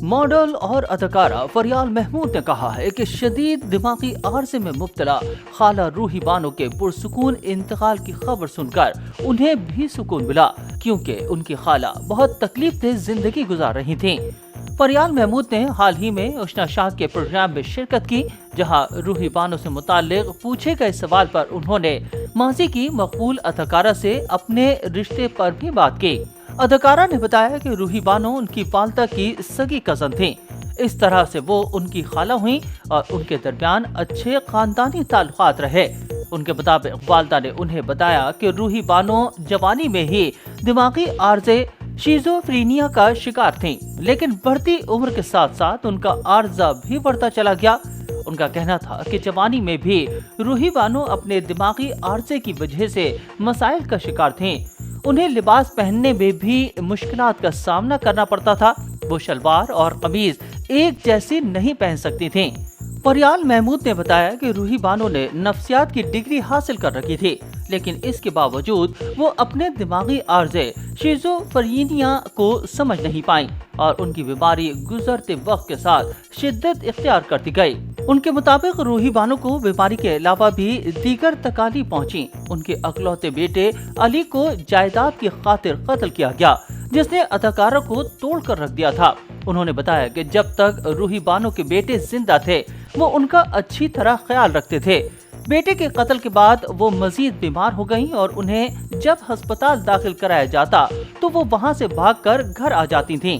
Model और अदाकारा फरियाल महमूद ने कहा है कि शदीद दिमागी आर्जे में मुब्तला खाला रूही बानो के पुरसुकून इंतकाल की खबर सुनकर उन्हें भी सुकून मिला, क्योंकि उनकी खाला बहुत तकलीफ देह जिंदगी गुजार रही थीं। फरियाल महमूद ने हाल ही में उष्ना शाह के प्रोग्राम में शिरकत की, जहां रूही बानो से मुताल्लिक पूछे गए सवाल पर उन्होंने माजी की मकबूल अदाकारा से अपने रिश्ते पर भी बात की। अदाकारा ने बताया कि रूही बानो उनकी वालदा की सगी कजन थी। इस तरह से वो उनकी खाला हुई और उनके दरमियान अच्छे खानदानी ताल्लुकात रहे। उनके मुताबिक वालदा ने उन्हें बताया कि रूही बानो जवानी में ही दिमागी आर्जे शिज़ोफ्रीनिया का शिकार थीं, लेकिन बढ़ती उम्र के साथ साथ उनका आर्जा भी बढ़ता चला गया। उनका कहना था कि जवानी में भी रूही बानो अपने दिमागी आर्जे की वजह से मसाइल का शिकार थीं। उन्हें लिबास पहनने में भी मुश्किलात का सामना करना पड़ता था। वो शलवार और कमीज एक जैसी नहीं पहन सकती थीं। फरियाल महमूद ने बताया कि रूही बानो ने नफ्सियात की डिग्री हासिल कर रखी थी, लेकिन इसके बावजूद वो अपने दिमागी आर्जे शिज़ोफ्रीनिया को समझ नहीं पाई और उनकी बीमारी गुजरते वक्त के साथ शिद्दत इख्तियार करती गई। उनके मुताबिक रूही बानो को बीमारी के अलावा भी दीगर तकालीफ पहुंची। उनके अकलौते बेटे अली को जायदाद की खातिर कत्ल किया गया, जिसने अदाकारा को तोड़ कर रख दिया था। उन्होंने बताया कि जब तक रूही बानो के बेटे जिंदा थे वो उनका अच्छी तरह ख्याल रखते थे। बेटे के कत्ल के बाद वो मजीद बीमार हो गईं और उन्हें जब अस्पताल दाखिल कराया जाता तो वो वहां से भागकर घर आ जाती थीं।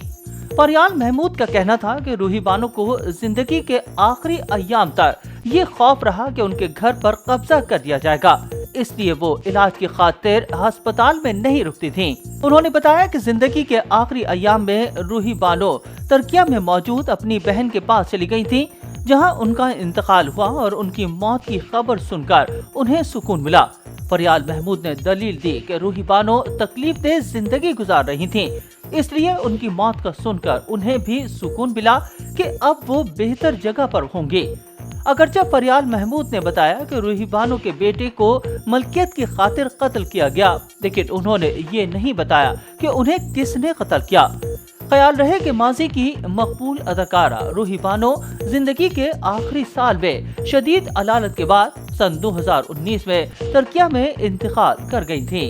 फरियाल महमूद का कहना था कि रूही बानो को जिंदगी के आखिरी अय्याम तक ये खौफ रहा कि उनके घर पर कब्जा कर लिया जाएगा, इसलिए वो इलाज की खातिर अस्पताल में नहीं रुकती थीं। उन्होंने बताया कि जिंदगी के आखिरी अय्याम में रूही बानो तुर्किया में मौजूद अपनी बहन के पास चली गई थीं, जहां उनका इंतकाल हुआ और उनकी मौत की खबर सुनकर उन्हें सुकून मिला। फरियाल महमूद ने दलील दी कि रूही बानो तकलीफ देह जिंदगी गुजार रही थीं, इसलिए उनकी मौत का सुनकर उन्हें भी सुकून मिला कि अब वो बेहतर जगह पर होंगे। अगरचे फरियाल महमूद ने बताया कि रूही बानो के बेटे को मलकियत की खातिर कत्ल किया गया, लेकिन उन्होंने ये नहीं बताया कि उन्हें किसने कत्ल किया। ख्याल रहे कि माजी की मकबूल अदाकारा रूही बानो जिंदगी के आखिरी साल में शदीद अलालत के बाद सन 2019 में तुर्किया में इंतकाल कर गई थी।